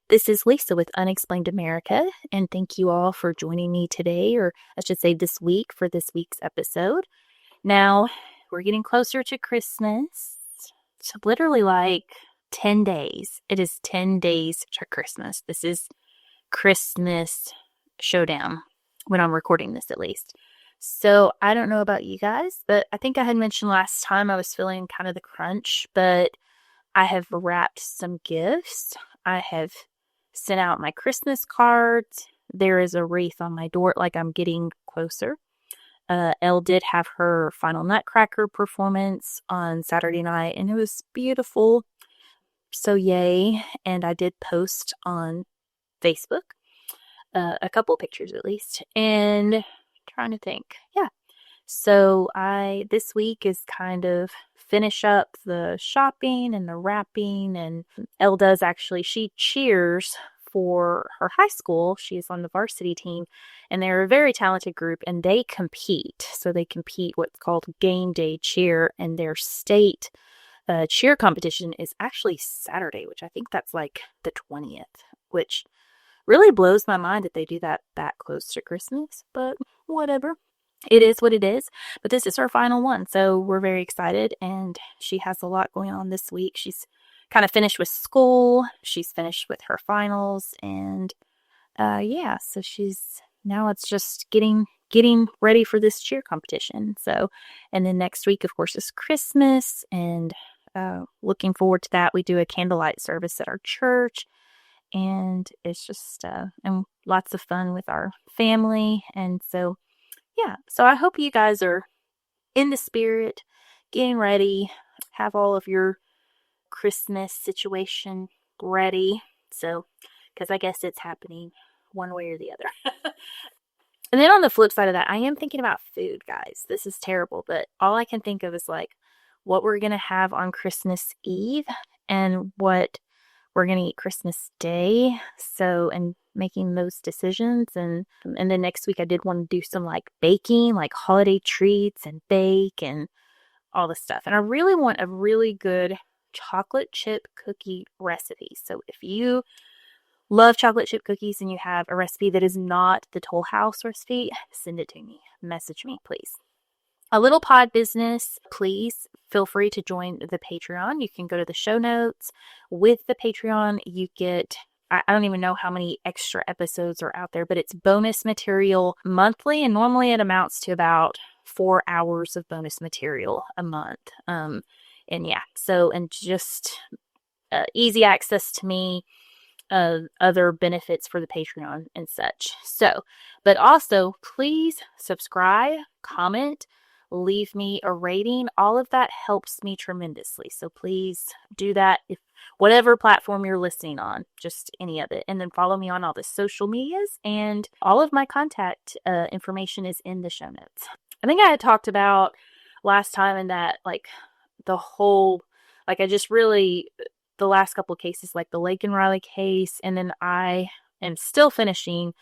This is Lisa with Unexplained America, and thank you all for joining me today, or I should say this week, for this week's episode. Now, we're getting closer to Christmas. It's literally like 10 days. It is 10 days to Christmas. This is Christmas showdown, when I'm recording this at least. So, I don't know about you guys, but I think I had mentioned last time I was feeling kind of the crunch, but I have wrapped some gifts. I have sent out my Christmas cards. There is a wreath on my door, like I'm getting closer. Elle did have her final Nutcracker performance on Saturday night, and it was beautiful. So yay. And I did post on Facebook, a couple pictures at least, and trying to think. Yeah. So this week is kind of finish up the shopping and the wrapping, and Elle does actually, she cheers for her high school. She is on the varsity team, and they're a very talented group, and they compete. So they compete what's called game day cheer, and their state cheer competition is actually Saturday, which I think that's like the 20th, which really blows my mind that they do that close to Christmas, but whatever. It is what it is, but this is her final one, so we're very excited, and she has a lot going on this week. She's kind of finished with school, she's finished with her finals, and yeah, so now it's just getting ready for this cheer competition. So, and then next week, of course, is Christmas, and looking forward to that. We do a candlelight service at our church, and it's just and lots of fun with our family, and so yeah, so I hope you guys are in the spirit, getting ready, have all of your Christmas situation ready. So, because I guess it's happening one way or the other. And then on the flip side of that, I am thinking about food, guys. This is terrible, but all I can think of is like what we're going to have on Christmas Eve and what we're going to eat Christmas Day. So, and making those decisions. And then next week I did want to do some like baking, like holiday treats and bake and all this stuff. And I really want a really good chocolate chip cookie recipe. So if you love chocolate chip cookies and you have a recipe that is not the Toll House recipe, send it to me. Message me, please. A little pod business, please feel free to join the Patreon. You can go to the show notes. With the Patreon, you get, I don't even know how many extra episodes are out there, but it's bonus material monthly, and normally it amounts to about 4 hours of bonus material a month. And yeah, so, and just easy access to me, other benefits for the Patreon and such. So, but also please subscribe, comment, leave me a rating. All of that helps me tremendously. So please do that, if whatever platform you're listening on, just any of it. And then follow me on all the social medias, and all of my contact information is in the show notes. I think I had talked about last time in that, like, the whole, like, I just really, the last couple of cases, like the Lake and Riley case, and then I am still finishing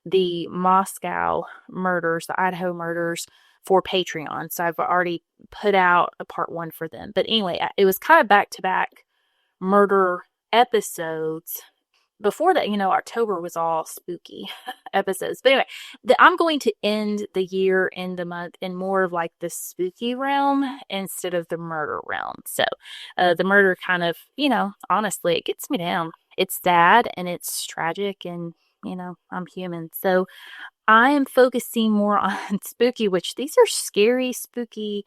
the Moscow murders, the Idaho murders, for Patreon. So I've already put out a part 1 for them. But anyway, it was kind of back-to-back murder episodes. Before that, October was all spooky episodes. But anyway, I'm going to end the year and the month in more of like the spooky realm instead of the murder realm. So the murder kind of, honestly, it gets me down. It's sad and it's tragic, and, I'm human. So I am focusing more on spooky, which these are scary, spooky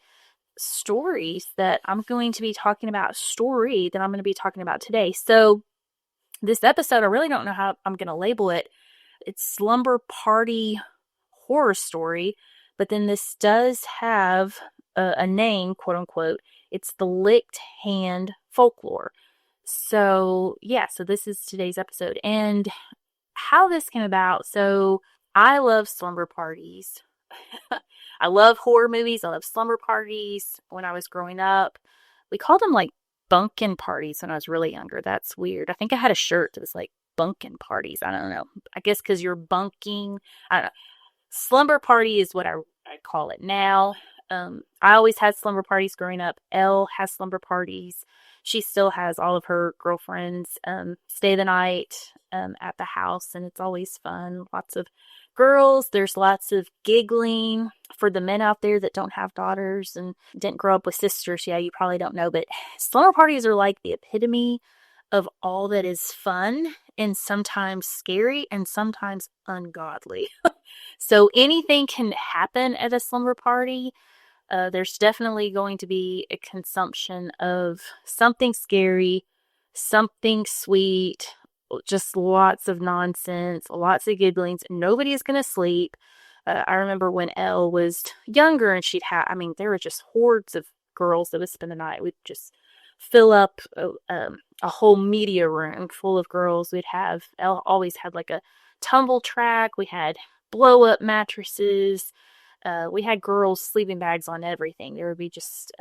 stories that I'm going to be talking about, that I'm going to be talking about today. So this episode, I really don't know how I'm going to label it. It's slumber party horror story, but then this does have a name, quote unquote. It's the licked hand folklore. So yeah, so this is today's episode, and how this came about. So I love slumber parties. I love horror movies. I love slumber parties when I was growing up. we called them like bunkin parties when I was really younger. That's weird. I think I had a shirt that was like bunkin parties. I don't know. I guess because you're bunking. I don't know. Slumber party is what I call it now. I always had slumber parties growing up. Elle has slumber parties. She still has all of her girlfriends stay the night at the house, and it's always fun. Lots of girls. There's lots of giggling for the men out there that don't have daughters and didn't grow up with sisters. Yeah, you probably don't know, but slumber parties are like the epitome of all that is fun and sometimes scary and sometimes ungodly. So anything can happen at a slumber party. There's definitely going to be a consumption of something scary, something sweet, just lots of nonsense, lots of gigglings. Nobody is going to sleep. I remember when Elle was younger and there were just hordes of girls that would spend the night. We'd just fill up a whole media room full of girls. Elle always had like a tumble track. We had blow up mattresses. We had girls' sleeping bags on everything. There would be just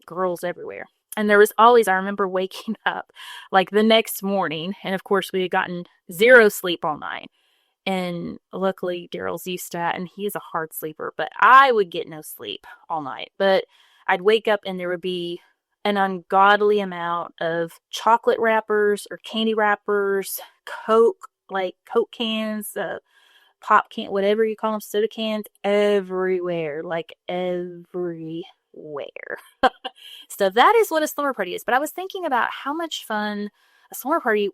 girls everywhere. And there was always, I remember waking up like the next morning. And of course, we had gotten zero sleep all night. And luckily, Daryl's used to that. And he's a hard sleeper. But I would get no sleep all night. But I'd wake up and there would be an ungodly amount of chocolate wrappers or candy wrappers, Coke cans, pop can, whatever you call them, soda cans, everywhere, like everywhere. So that is what a slumber party is. But I was thinking about how much fun a slumber party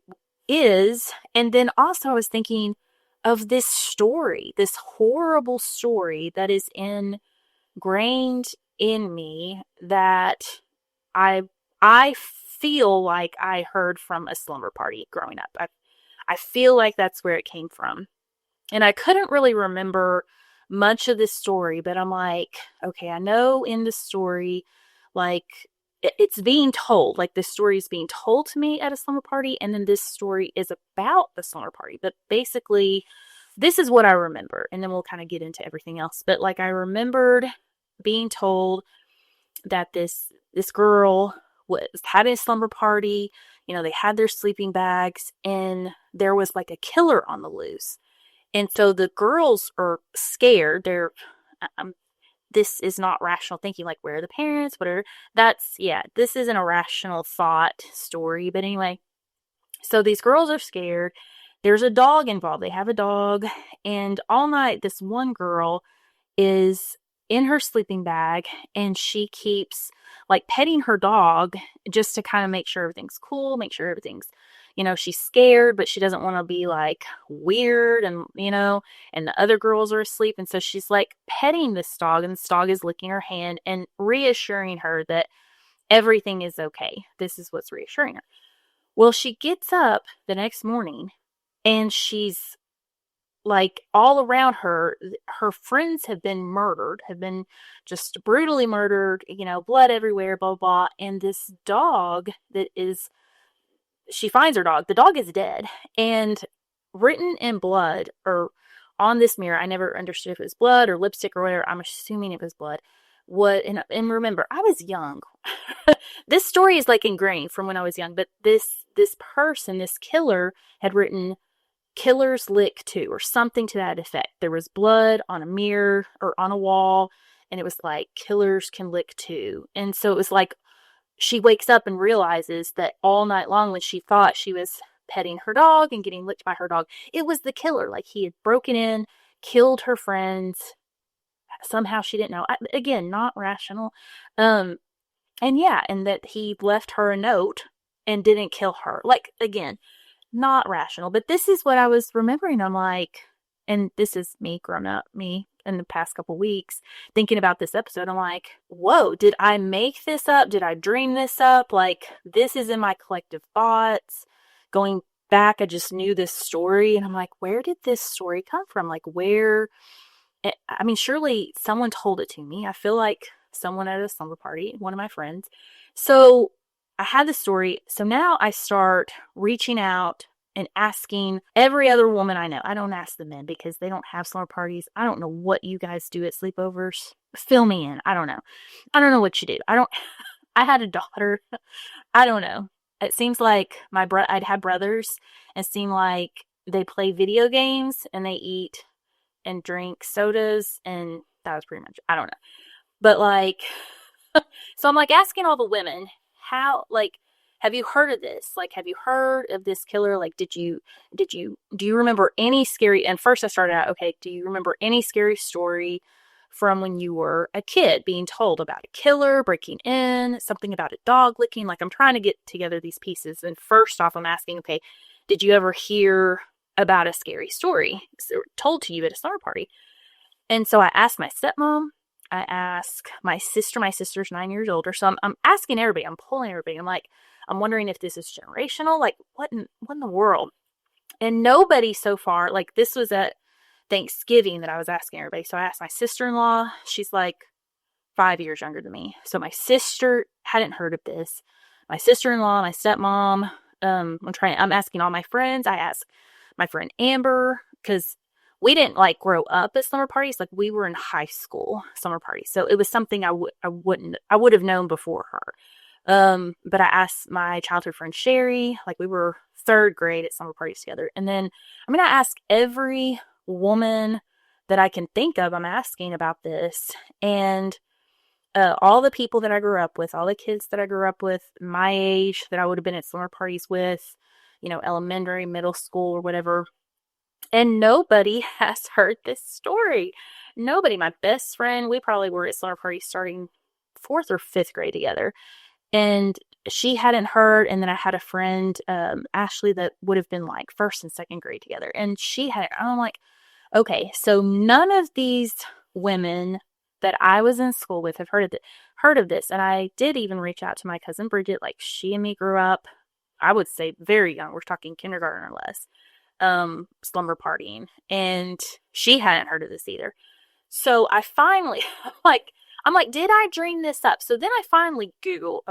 is. And then also I was thinking of this story, this horrible story that is ingrained in me that I feel like I heard from a slumber party growing up. I feel like that's where it came from. And I couldn't really remember much of this story, but I'm like, okay, I know in the story, like, it's being told, like, this story is being told to me at a slumber party, and then this story is about the slumber party. But basically, this is what I remember, and then we'll kind of get into everything else. But, like, I remembered being told that this girl had a slumber party. You know, they had their sleeping bags, and there was, like, a killer on the loose. And so the girls are scared. This is not rational thinking, like, where are the parents? This isn't a rational thought story. But anyway, so these girls are scared. There's a dog involved. They have a dog. And all night, this one girl is in her sleeping bag and she keeps like petting her dog just to kind of make sure everything's cool, make sure everything's, she's scared, but she doesn't want to be like weird and, and the other girls are asleep. And so she's like petting this dog and this dog is licking her hand and reassuring her that everything is okay. This is what's reassuring her. Well, she gets up the next morning and she's like all around her friends have been just brutally murdered, blood everywhere, blah, blah. And this dog she finds her dog. The dog is dead. And written in blood or on this mirror, I never understood if it was blood or lipstick or whatever. I'm assuming it was blood. And remember, I was young. This story is like ingrained from when I was young, but this person, this killer, had written "Killers lick too" or something to that effect. There was blood on a mirror or on a wall, and it was like "Killers can lick too." And so it was like she wakes up and realizes that all night long when she thought she was petting her dog and getting licked by her dog, it was the killer. Like he had broken in, killed her friends. Somehow she didn't know. Again, not rational. And that he left her a note and didn't kill her. Like, again, not rational. But this is what I was remembering. I'm like, and this is me grown up, me in the past couple weeks, thinking about this episode. I'm like, whoa, did I make this up? Did I dream this up? Like, this is in my collective thoughts. Going back, I just knew this story. And I'm like, where did this story come from? Like, where? I mean, surely someone told it to me. I feel like someone at a slumber party, one of my friends. So I had the story. So now I start reaching out and asking every other woman I know. I don't ask the men because they don't have slumber parties. I don't know what you guys do at sleepovers. Fill me in. I don't know. I don't know what you do. I had a daughter. I don't know. It seems like I'd had brothers, and it seemed like they play video games and they eat and drink sodas, and that was pretty much, I don't know. But like, so I'm like asking all the women, how, like, have you heard of this? Like, have you heard of this killer? Like, do you remember any scary? And first I started out, okay, do you remember any scary story from when you were a kid being told about a killer breaking in, something about a dog licking? Like, I'm trying to get together these pieces. And first off, I'm asking, okay, did you ever hear about a scary story told to you at a slumber party? And so I asked my stepmom, I asked my sister. My sister's 9 years older. So I'm asking everybody. I'm pulling everybody. I'm like, I'm wondering if this is generational. Like, what in the world? And nobody so far, like, this was at Thanksgiving that I was asking everybody. So I asked my sister-in-law. She's like 5 years younger than me. So my sister hadn't heard of this. My sister-in-law, my stepmom. I'm asking all my friends. I asked my friend Amber, because we didn't like grow up at summer parties. Like, we were in high school summer parties. So it was something I would have known before her. But I asked my childhood friend Sherry, like, we were third grade at summer parties together. And then I'm going to ask every woman that I can think of, I'm asking about this. And all the people that I grew up with, all the kids that I grew up with, my age, that I would have been at summer parties with, elementary, middle school, or whatever. And nobody has heard this story. Nobody. My best friend, we probably were at summer parties starting fourth or fifth grade together. And she hadn't heard. And then I had a friend, Ashley, that would have been like first and second grade together. And she had, I'm like, okay, so none of these women that I was in school with have heard of this. And I did even reach out to my cousin Bridget. Like, she and me grew up, I would say, very young. We're talking kindergarten or less, slumber partying. And she hadn't heard of this either. So I finally, I'm like, did I dream this up? So then I finally Google,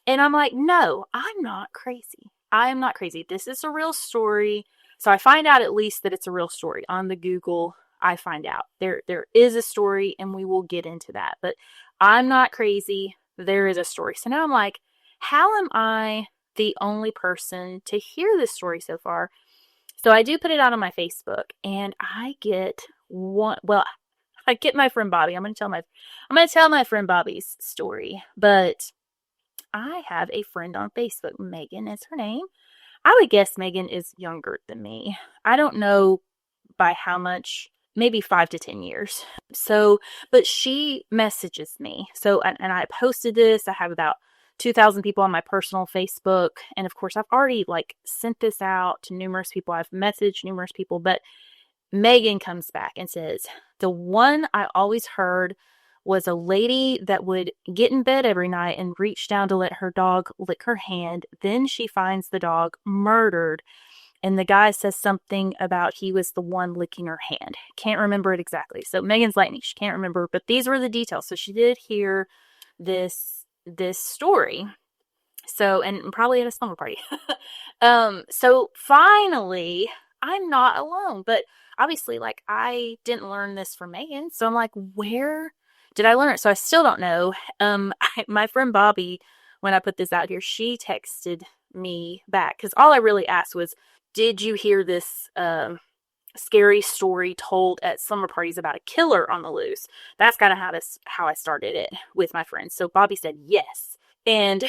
and I'm like, no, I'm not crazy. I am not crazy. This is a real story. So I find out at least that it's a real story. On the Google, I find out there is a story, and we will get into that. But I'm not crazy. There is a story. So now I'm like, how am I the only person to hear this story so far? So I do put it out on my Facebook, and I get I get my friend Bobby. I'm going to tell my friend Bobby's story, but I have a friend on Facebook. Megan is her name. I would guess Megan is younger than me. I don't know by how much, maybe 5 to 10 years. So, but she messages me. So, and I posted this. I have about 2,000 people on my personal Facebook. And of course, I've already like sent this out to numerous people. I've messaged numerous people, but Megan comes back and says, the one I always heard was a lady that would get in bed every night and reach down to let her dog lick her hand. Then she finds the dog murdered, and the guy says something about he was the one licking her hand. Can't remember it exactly. So Megan's lightning. She can't remember, but these were the details. So she did hear this story. So, and probably at a slumber party. So finally, I'm not alone. But obviously, like, I didn't learn this from Megan. So I'm like, where did I learn it? So I still don't know. My friend Bobby, when I put this out here, she texted me back, because all I really asked was, did you hear this scary story told at slumber parties about a killer on the loose? That's kind of how I started it with my friends. So Bobby said yes. And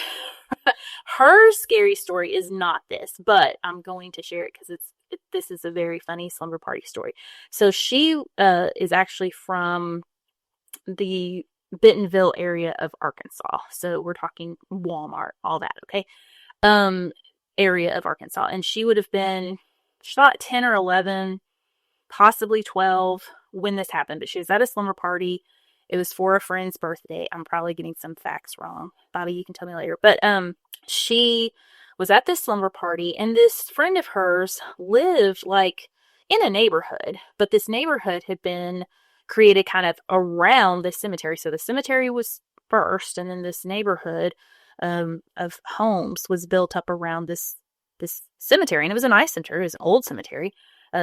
her scary story is not this, but I'm going to share it because this is a very funny slumber party story. So she is actually from the Bentonville area of Arkansas. So we're talking Walmart, all that, okay? Area of Arkansas. And she would have been, she thought 10 or 11, possibly 12 when this happened. But she was at a slumber party. It was for a friend's birthday. I'm probably getting some facts wrong. Bobby, you can tell me later. But she was at this slumber party, and this friend of hers lived like in a neighborhood. But this neighborhood had been created kind of around the cemetery. So the cemetery was first, and then this neighborhood of homes was built up around this cemetery. And it was a nice cemetery. It was an old cemetery.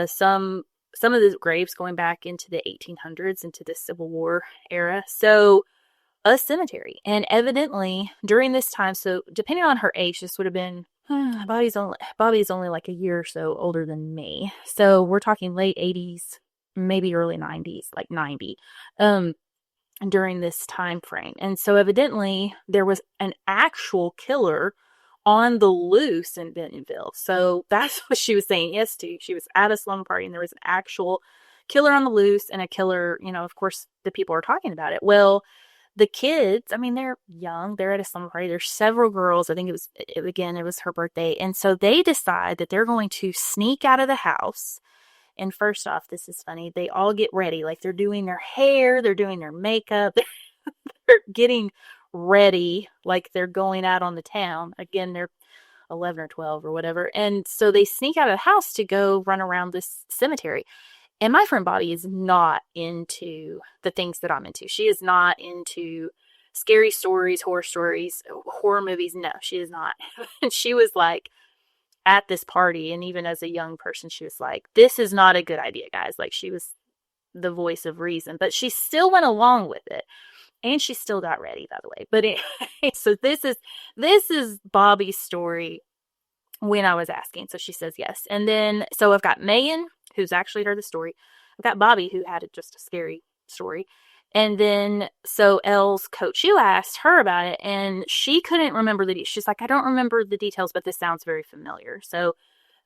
Some of the graves going back into the 1800s, into the Civil War era. So a cemetery. And evidently during this time, so depending on her age, this would have been Bobby's only like a year or so older than me. So we're talking late 80s, maybe early 90s, like 90. During this time frame. And so evidently there was an actual killer on the loose in Bentonville. So that's what she was saying yes to. She was at a slumber party and there was an actual killer on the loose and a killer, of course, the people are talking about it. Well, the kids, I mean, they're young. They're at a slumber party. There's several girls. I think it was her birthday. And so they decide that they're going to sneak out of the house. And first off, this is funny. They all get ready. Like they're doing their hair, they're doing their makeup, they're getting ready like they're going out on the town. Again, they're 11 or 12 or whatever. And so they sneak out of the house to go run around this cemetery. And my friend Bobby is not into the things that I'm into. She is not into scary stories, horror movies. No, she is not. And she was like, at this party, and even as a young person, she was like, this is not a good idea, guys. Like, she was the voice of reason, but she still went along with it, and she still got ready, by the way. But anyway, so this is Bobby's story when I was asking. So she says yes. And then, so I've got Megan, who's actually heard the story. I've got Bobby, who had just a scary story. And then, so Elle's coach, you asked her about it, and she couldn't remember the details. She's like, I don't remember the details, but this sounds very familiar. So,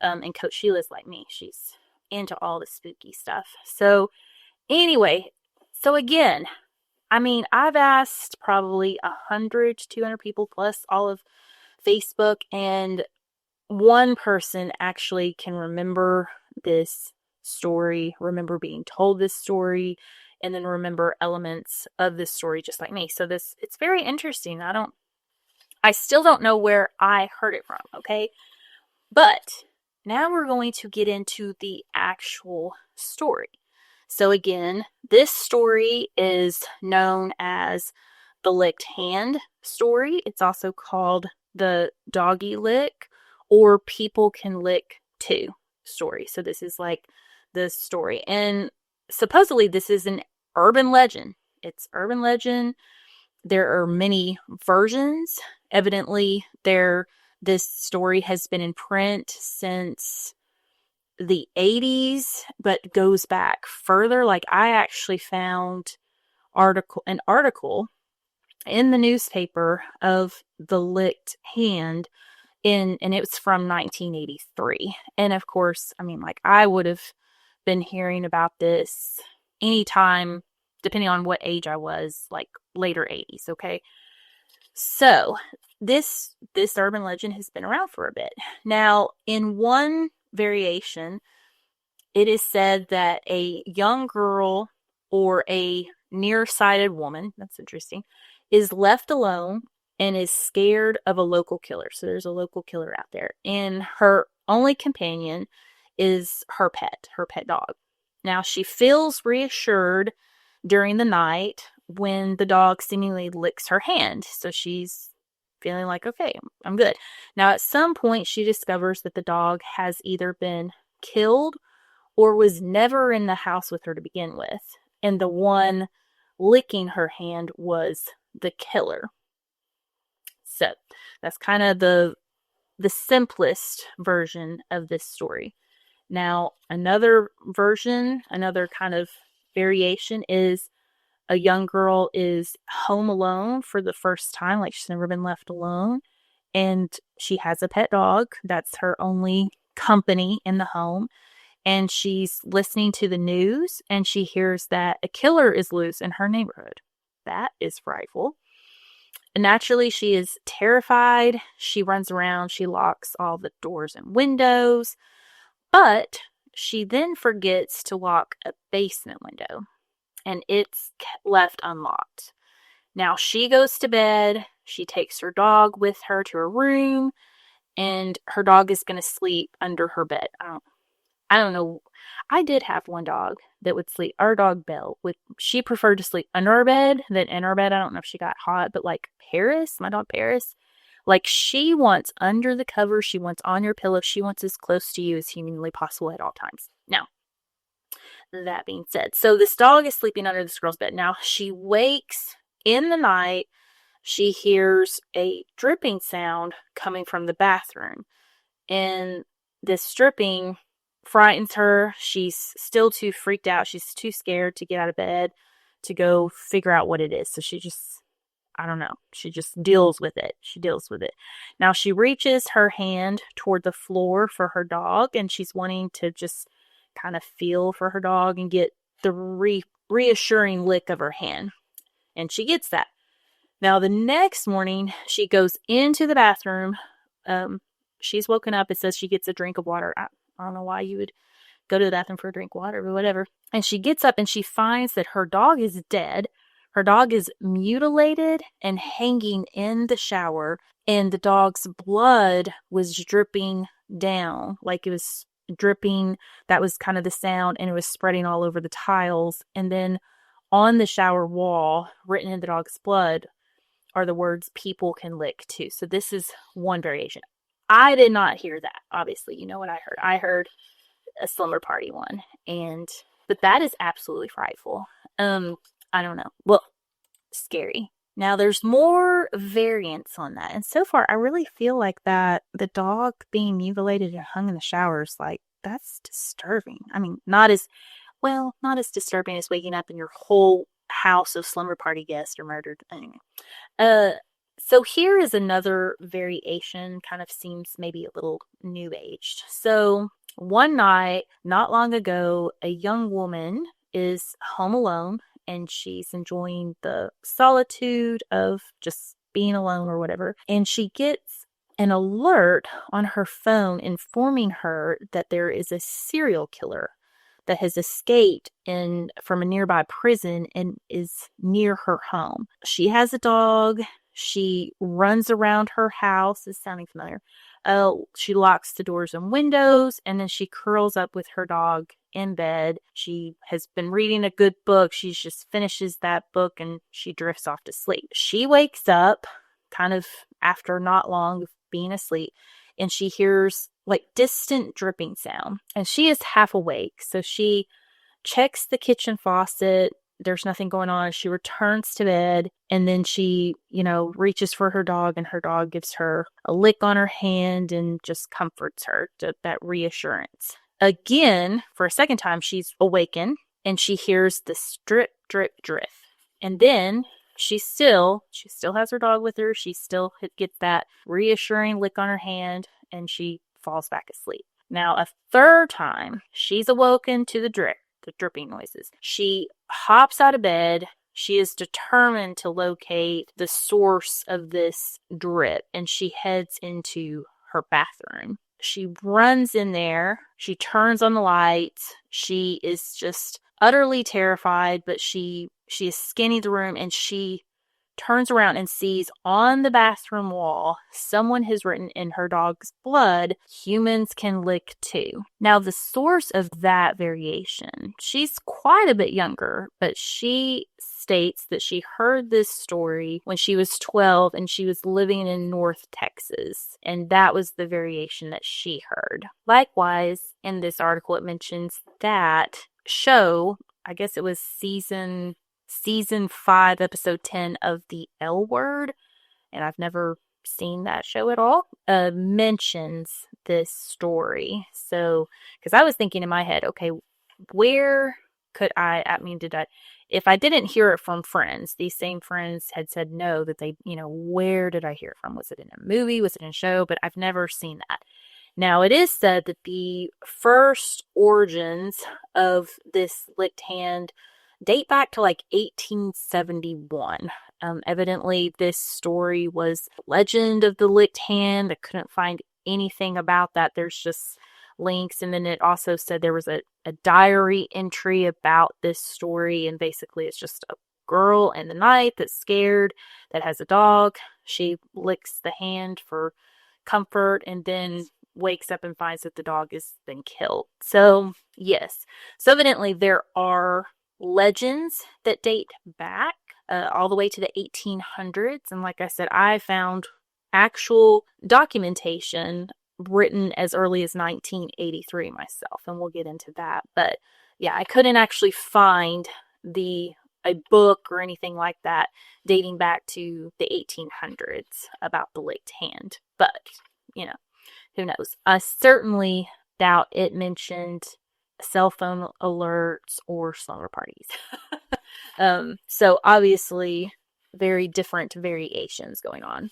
and Coach Sheila's like me. She's into all the spooky stuff. So, anyway, so again, I mean, I've asked probably 100 to 200 people plus all of Facebook, and one person actually can remember this story, remember being told this story, and then remember elements of this story just like me. So it's very interesting. I still don't know where I heard it from, okay? But now we're going to get into the actual story. So again, this story is known as the licked hand story. It's also called the doggy lick or people can lick too story. So this is like the story. And supposedly this is an urban legend. It's urban legend. There are many versions. Evidently, this story has been in print since the 80s, but goes back further. Like I actually found an article in the newspaper of the licked hand and it was from 1983. And of course, I mean, like I would have been hearing about this anytime, depending on what age I was, like later 80s, okay? So, this urban legend has been around for a bit. Now, in one variation, it is said that a young girl or a nearsighted woman, that's interesting, is left alone and is scared of a local killer. So there's a local killer out there. And her only companion is her pet dog. Now, she feels reassured during the night when the dog seemingly licks her hand. So she's feeling like, okay, I'm good. Now, at some point, she discovers that the dog has either been killed or was never in the house with her to begin with. And the one licking her hand was the killer. So that's kind of the simplest version of this story. Now, another version, another kind of variation is a young girl is home alone for the first time, like she's never been left alone, and she has a pet dog. That's her only company in the home, and she's listening to the news, and she hears that a killer is loose in her neighborhood. That is frightful. And naturally, she is terrified. She runs around. She locks all the doors and windows. But she then forgets to lock a basement window. And it's left unlocked. Now, she goes to bed. She takes her dog with her to her room. And her dog is going to sleep under her bed. I don't know. I did have one dog that would sleep. Our dog, Belle, she preferred to sleep under our bed than in our bed. I don't know if she got hot, but like Paris, my dog Paris, like she wants under the cover. She wants on your pillow. She wants as close to you as humanly possible at all times. Now, that being said, so this dog is sleeping under this girl's bed. Now, she wakes In the night, she hears a dripping sound coming from the bathroom. And this dripping frightens her. She's still too freaked out. She's too scared to get out of bed to go figure out what it is. So she just, I don't know. She just deals with it. She deals with it. Now she reaches her hand toward the floor for her dog, and she's wanting to just kind of feel for her dog and get the reassuring lick of her hand. And she gets that. Now the next morning, she goes into the bathroom. She's woken up. It says she gets a drink of water. I don't know why you would go to the bathroom for a drink of water, but whatever. And she gets up and she finds that her dog is dead. Her dog is mutilated and hanging in the shower, and the dog's blood was dripping down. Like it was dripping. That was kind of the sound, and it was spreading all over the tiles. And then on the shower wall, written in the dog's blood, are the words "people can lick too." So this is one variation. I did not hear that. Obviously, you know what I heard. I heard a slumber party one, but that is absolutely frightful. I don't know. Well, scary. Now there's more variants on that, and so far I really feel like that the dog being mutilated and hung in the showers, like that's disturbing. I mean, not as disturbing as waking up and your whole house of slumber party guests are murdered. Anyway. So here is another variation, kind of seems maybe a little new aged. So one night, not long ago, a young woman is home alone and she's enjoying the solitude of just being alone or whatever. And she gets an alert on her phone informing her that there is a serial killer that has escaped from a nearby prison and is near her home. She has a dog. She runs around her house. It's sounding familiar. She locks the doors and windows, and then she curls up with her dog in bed. She has been reading a good book. She just finishes that book, and she drifts off to sleep. She wakes up kind of after not long of being asleep, and she hears like distant dripping sound. And she is half awake, so she checks the kitchen faucet. There's nothing going on. She returns to bed, and then she, reaches for her dog, and her dog gives her a lick on her hand and just comforts her, that reassurance. Again, for a second time, she's awakened, and she hears this drip, drip, drip. And then she still has her dog with her. She still gets that reassuring lick on her hand, and she falls back asleep. Now, a third time, she's awoken to the dripping noises. She hops out of bed. She is determined to locate the source of this drip, and she heads into her bathroom. She runs in there. She turns on the lights. She is just utterly terrified, but she is scanning the room, and she turns around and sees on the bathroom wall someone has written in her dog's blood, "Humans can lick too." Now, the source of that variation, she's quite a bit younger, but she states that she heard this story when she was 12 and she was living in North Texas, and that was the variation that she heard. Likewise, in this article, it mentions that show, I guess it was season 5, episode 10 of The L Word, and I've never seen that show at all, mentions this story. So, because I was thinking in my head, okay, where could if I didn't hear it from friends, these same friends had said no, that they, where did I hear it from? Was it in a movie? Was it in a show? But I've never seen that. Now, it is said that the first origins of this licked hand date back to like 1871. Evidently, this story was legend of the licked hand. I couldn't find anything about that. There's just links. And then it also said there was a diary entry about this story. And basically, it's just a girl in the night that's scared, that has a dog. She licks the hand for comfort and then wakes up and finds that the dog has been killed. So, yes. So, evidently, there are legends that date back all the way to the 1800s. And like I said, I found actual documentation written as early as 1983 myself, and we'll get into that. But yeah, I couldn't actually find the a book or anything like that dating back to the 1800s about the licked hand. But, you know, who knows? I certainly doubt it mentioned cell phone alerts or slumber parties. So obviously, very different variations going on.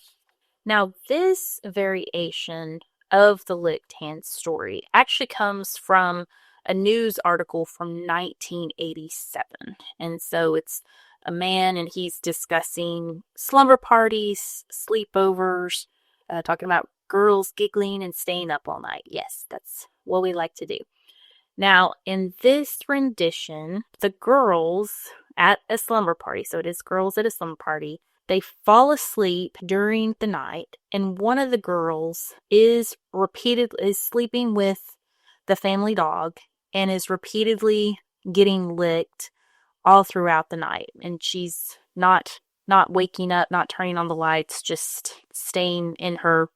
Now, this variation of the licked hand story actually comes from a news article from 1987. And so it's a man and he's discussing slumber parties, sleepovers, talking about girls giggling and staying up all night. Yes, that's what we like to do. Now, in this rendition, the girls at a slumber party, so it is girls at a slumber party, they fall asleep during the night, and one of the girls is sleeping with the family dog and is repeatedly getting licked all throughout the night. And she's not waking up, not turning on the lights, just staying in her,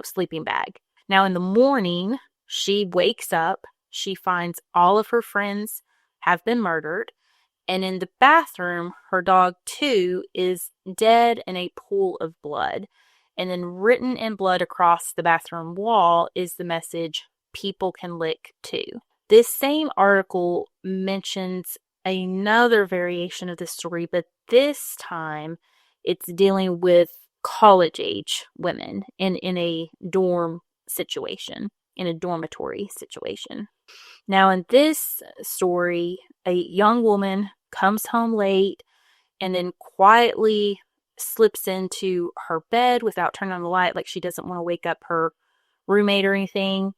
sleeping bag. Now in the morning, she wakes up, she finds all of her friends have been murdered. And in the bathroom, her dog, too, is dead in a pool of blood. And then written in blood across the bathroom wall is the message, people can lick too. This same article mentions another variation of the story, but this time it's dealing with college-age women in a dorm situation, in a dormitory situation. Now, in this story, a young woman comes home late and then quietly slips into her bed without turning on the light, like she doesn't want to wake up her roommate or anything.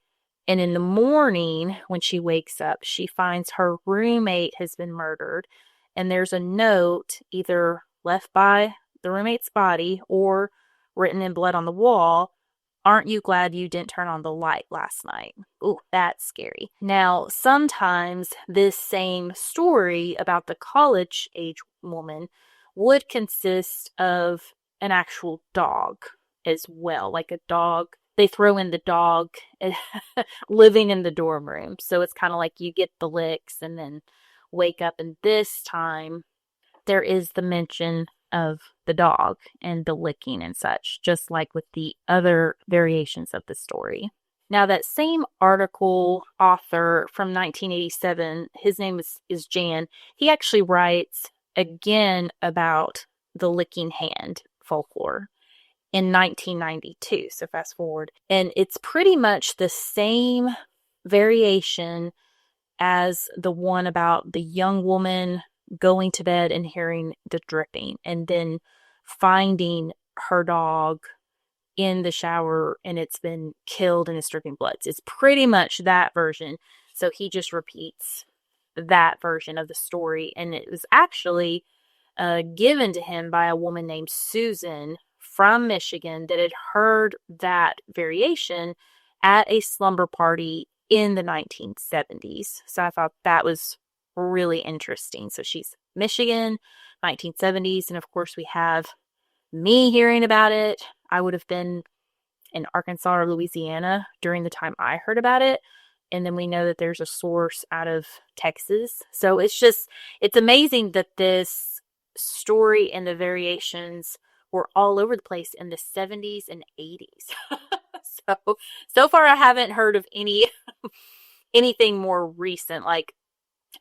And in the morning, when she wakes up, she finds her roommate has been murdered. And there's a note either left by the roommate's body or written in blood on the wall. Aren't you glad you didn't turn on the light last night? Ooh, that's scary. Now, sometimes this same story about the college-age woman would consist of an actual dog as well, like a dog. They throw in the dog living in the dorm room. So it's kind of like you get the licks and then wake up. And this time, there is the mention of the dog and the licking and such, just like with the other variations of the story. Now, that same article author from 1987, his name is Jan, he actually writes again about the licking hand folklore in 1992. So fast forward. And it's pretty much the same variation as the one about the young woman going to bed and hearing the dripping and then finding her dog in the shower and it's been killed and it's dripping blood. It's pretty much that version. So he just repeats that version of the story. And it was actually given to him by a woman named Susan from Michigan that had heard that variation at a slumber party in the 1970s. So I thought that was really interesting. So she's Michigan, 1970s. And of course, we have me hearing about it. I would have been in Arkansas or Louisiana during the time I heard about it. And then we know that there's a source out of Texas. So it's amazing that this story and the variations were all over the place in the 70s and 80s. So far I haven't heard of anything more recent. Like,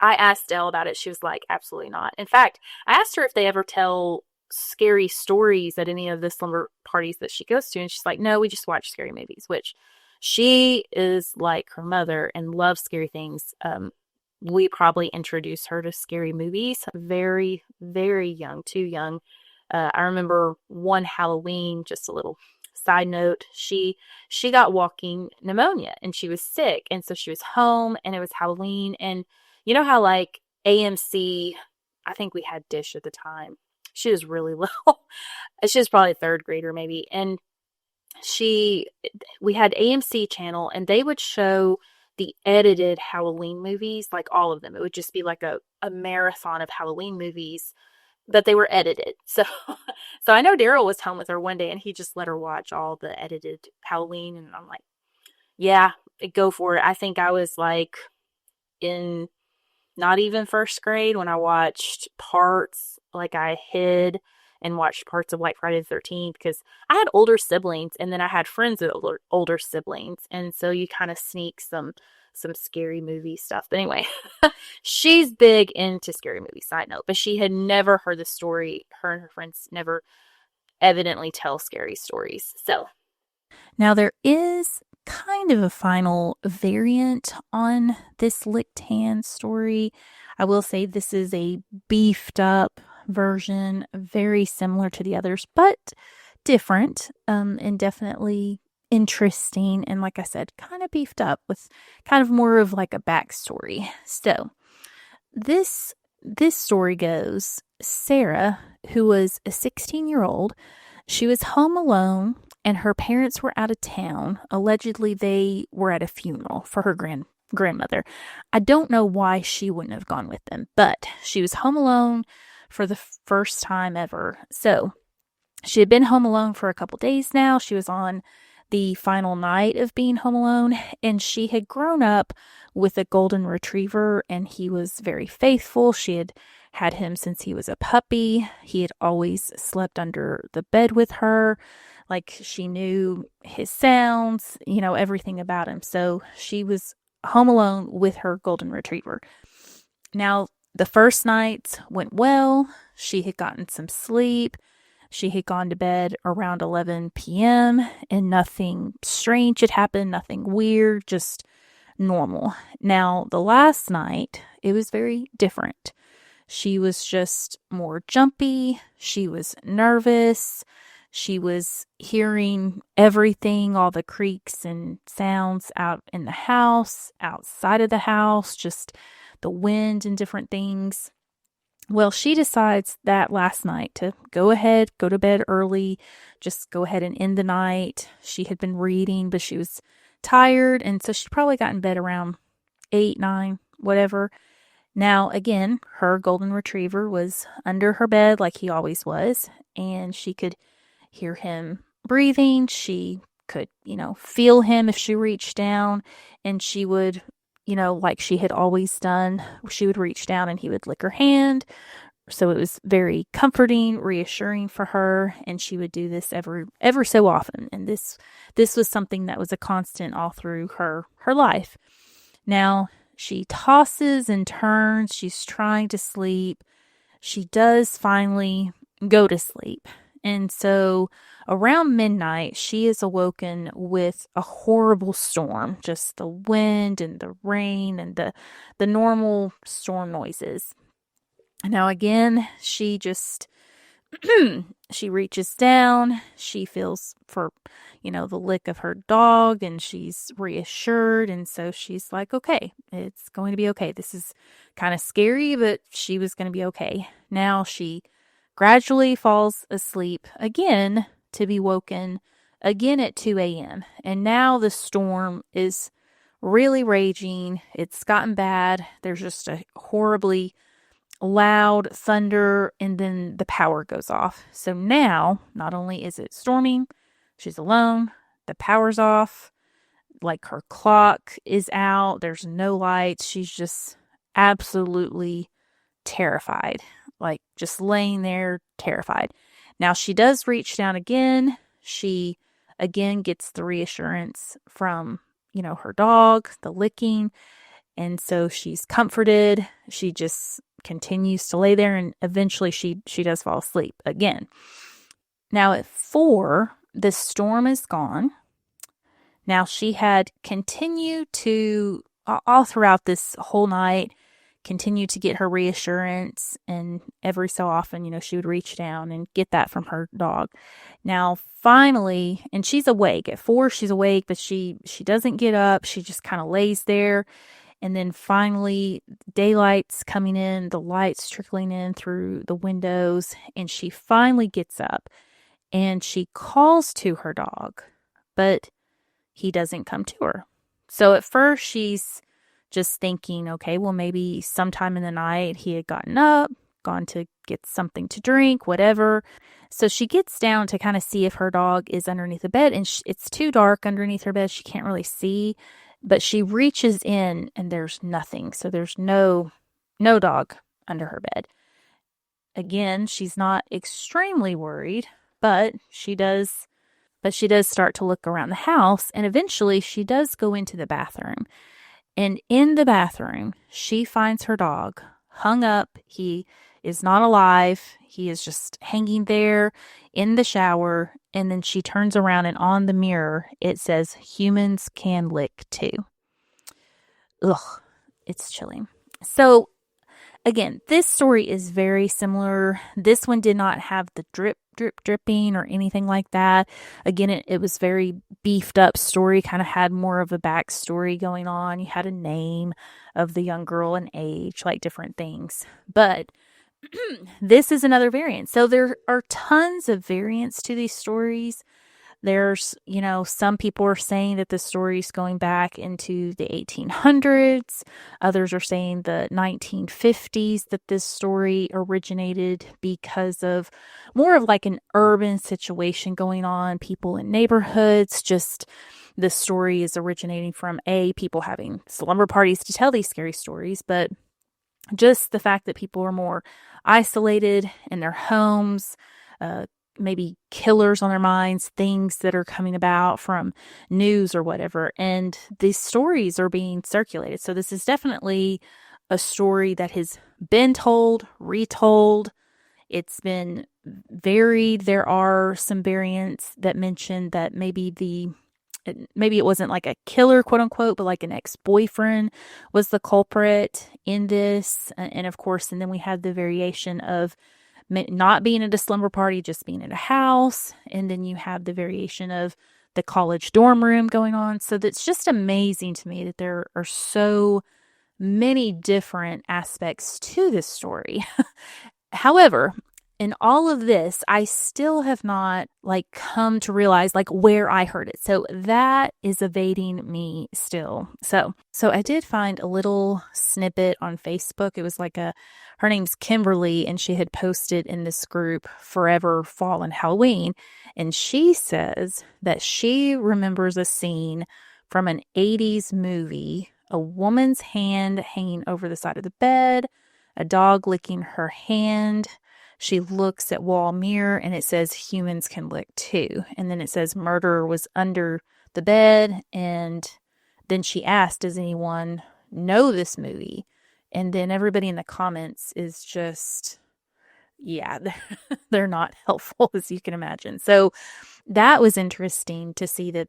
I asked Elle about it. She was like, absolutely not. In fact, I asked her if they ever tell scary stories at any of the slumber parties that she goes to. And she's like, no, we just watch scary movies, which she is like her mother and loves scary things. We probably introduced her to scary movies very, very young, too young. I remember one Halloween, just a little side note, she got walking pneumonia and she was sick. And so she was home and it was Halloween. And you know how like AMC, I think we had Dish at the time. She was really little. She was probably a third grader maybe. And we had AMC channel and they would show the edited Halloween movies, like all of them. It would just be like a marathon of Halloween movies, but they were edited. So I know Daryl was home with her one day and he just let her watch all the edited Halloween. And I'm like, yeah, go for it. I think I was like in not even first grade, when I watched parts, like I hid and watched parts of like Friday the 13th, because I had older siblings and then I had friends with older siblings. And so you kind of sneak some scary movie stuff. But anyway, she's big into scary movies, side note, but she had never heard the story. Her and her friends never evidently tell scary stories. So now there is kind of a final variant on this licked hand story. I will say this is a beefed up version, very similar to the others, but different, and definitely interesting. And like I said, kind of beefed up with kind of more of like a backstory. So this story goes, Sarah, who was a 16-year-old, she was home alone and her parents were out of town. Allegedly, they were at a funeral for her grandmother. I don't know why she wouldn't have gone with them, but she was home alone for the first time ever. So she had been home alone for a couple days now. She was on the final night of being home alone, and she had grown up with a golden retriever, and he was very faithful. She had had him since he was a puppy. He had always slept under the bed with her. Like, she knew his sounds, everything about him. So she was home alone with her golden retriever. Now, the first night went well. She had gotten some sleep. She had gone to bed around 11 p.m. and nothing strange had happened, nothing weird, just normal. Now, the last night, it was very different. She was just more jumpy. She was nervous. She was hearing everything, all the creaks and sounds out in the house, outside of the house, just the wind and different things. Well, she decides that last night to go ahead, go to bed early, just go ahead and end the night. She had been reading, but she was tired, and so she probably got in bed around 8, 9, whatever. Now, again, her golden retriever was under her bed like he always was, and she could hear him breathing. She could, feel him if she reached down, and she would, like she had always done, she would reach down and he would lick her hand. So it was very comforting, reassuring for her, and she would do this ever so often. And this was something that was a constant all through her life. Now, she tosses and turns. She's trying to sleep. She does finally go to sleep. And so around midnight, she is awoken with a horrible storm, just the wind and the rain and the normal storm noises. Now again, she just, she reaches down, she feels for, the lick of her dog, and she's reassured. And so she's like, okay, it's going to be okay. This is kind of scary, but she was going to be okay. Now she gradually falls asleep again to be woken again at 2 a.m. And now the storm is really raging. It's gotten bad. There's just a horribly loud thunder, and then the power goes off. So now, not only is it storming, she's alone, the power's off, like her clock is out, there's no lights. She's just absolutely terrified. Like, just laying there terrified. Now, she does reach down again. She again gets the reassurance from, her dog, the licking. And so she's comforted. She just continues to lay there, and eventually she does fall asleep again. Now at 4, the storm is gone. Now she had continued to, all throughout this whole night, continue to get her reassurance, and every so often, she would reach down and get that from her dog. Now, finally, and she's awake. At 4, she's awake, but she doesn't get up. She just kind of lays there. And then finally, daylight's coming in, the lights trickling in through the windows, and she finally gets up and she calls to her dog, but he doesn't come to her. So at first, she's just thinking, okay, well, maybe sometime in the night he had gotten up, gone to get something to drink, whatever. So she gets down to kind of see if her dog is underneath the bed, and it's too dark underneath her bed. She can't really see, but she reaches in and there's nothing. So there's no no dog under her bed. Again, she's not extremely worried, but she does start to look around the house, and eventually she does go into the bathroom. And in the bathroom, she finds her dog hung up. He is not alive. He is just hanging there in the shower. And then she turns around, and on the mirror, it says, "Humans can lick too." Ugh, it's chilling. So again, this story is very similar. This one did not have the drip, drip, dripping or anything like that. Again, it was very beefed up story, kind of had more of a backstory going on. You had a name of the young girl and age, like different things. But this is another variant. So there are tons of variants to these stories. There's, some people are saying that the story is going back into the 1800s. Others are saying the 1950s, that this story originated because of more of like an urban situation going on, people in neighborhoods. Just the story is originating from people having slumber parties to tell these scary stories, but just the fact that people are more isolated in their homes, maybe killers on their minds, things that are coming about from news or whatever. And these stories are being circulated. So this is definitely a story that has been told, retold. It's been varied. There are some variants that mention that maybe it wasn't like a killer, quote unquote, but like an ex-boyfriend was the culprit in this. And of course, and then we had the variation of not being at a slumber party, just being at a house. And then you have the variation of the college dorm room going on. So that's just amazing to me that there are so many different aspects to this story. However, in all of this, I still have not come to realize where I heard it. So that is evading me still. So I did find a little snippet on Facebook. It was her name's Kimberly, and she had posted in this group Forever Fall and Halloween. And she says that she remembers a scene from an 80s movie, a woman's hand hanging over the side of the bed, a dog licking her hand. She looks at wall mirror and it says humans can lick too. And then it says murderer was under the bed. And then she asked, does anyone know this movie? And then everybody in the comments is just, yeah, they're not helpful, as you can imagine. So that was interesting to see that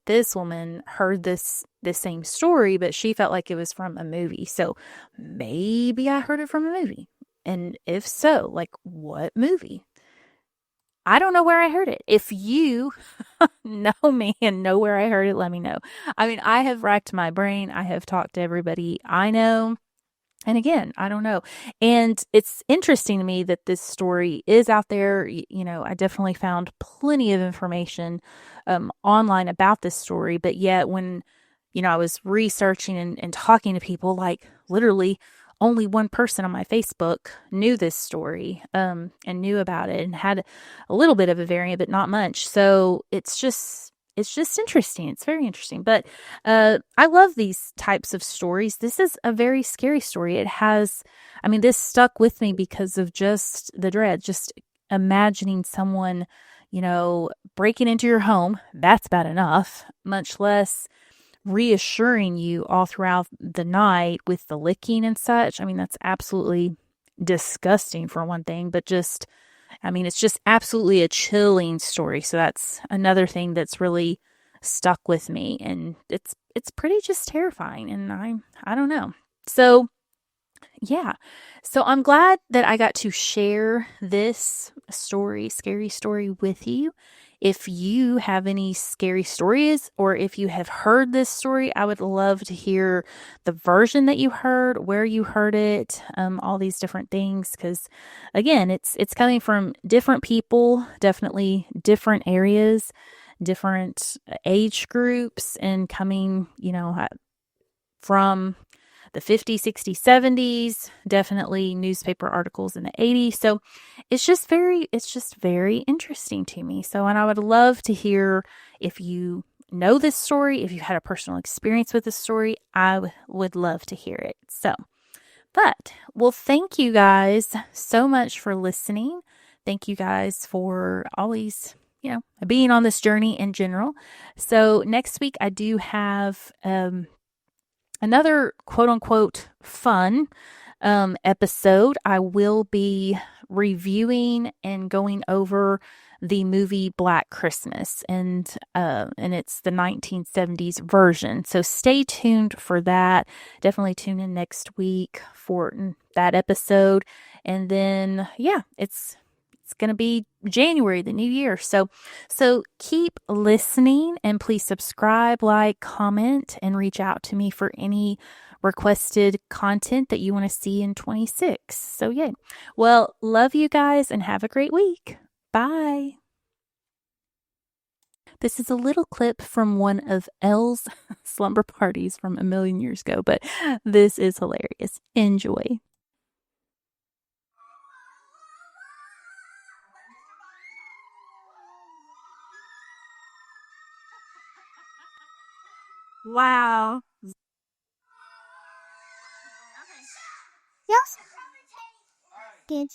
this woman heard this same story, but she felt like it was from a movie. So maybe I heard it from a movie. And if so, what movie? I don't know where I heard it. If you know me and know where I heard it, let me know. I mean, I have racked my brain. I have talked to everybody I know. And again, I don't know. And it's interesting to me that this story is out there. I definitely found plenty of information online about this story. But yet when, I was researching and talking to people, literally only one person on my Facebook knew this story and knew about it and had a little bit of a variant, but not much. So it's just interesting. It's very interesting. But I love these types of stories. This is a very scary story. This stuck with me because of just the dread, just imagining someone, breaking into your home. That's bad enough, much less reassuring you all throughout the night with the licking and such. That's absolutely disgusting for one thing, but it's just absolutely a chilling story. So that's another thing that's really stuck with me, and it's pretty just terrifying, and I don't know. So yeah. So I'm glad that I got to share this scary story with you. If you have any scary stories, or if you have heard this story, I would love to hear the version that you heard, where you heard it, all these different things. Because again, it's coming from different people, definitely different areas, different age groups, and coming, from the 50s, 60s, 70s, definitely newspaper articles in the 80s. So it's just very interesting to me. So, and I would love to hear if you know this story, if you had a personal experience with this story, I would love to hear it. So, But, well, thank you guys so much for listening. Thank you guys for always, being on this journey in general. So, next week, I do have another quote unquote fun episode. I will be reviewing and going over the movie Black Christmas, and it's the 1970s version. So stay tuned for that. Definitely tune in next week for that episode. And then it's going to be January, the new year. So keep listening, and please subscribe, like, comment, and reach out to me for any requested content that you want to see in 26. So yay. Well, love you guys and have a great week. Bye. This is a little clip from one of Elle's slumber parties from a million years ago, but this is hilarious. Enjoy. Wow. Yes. Did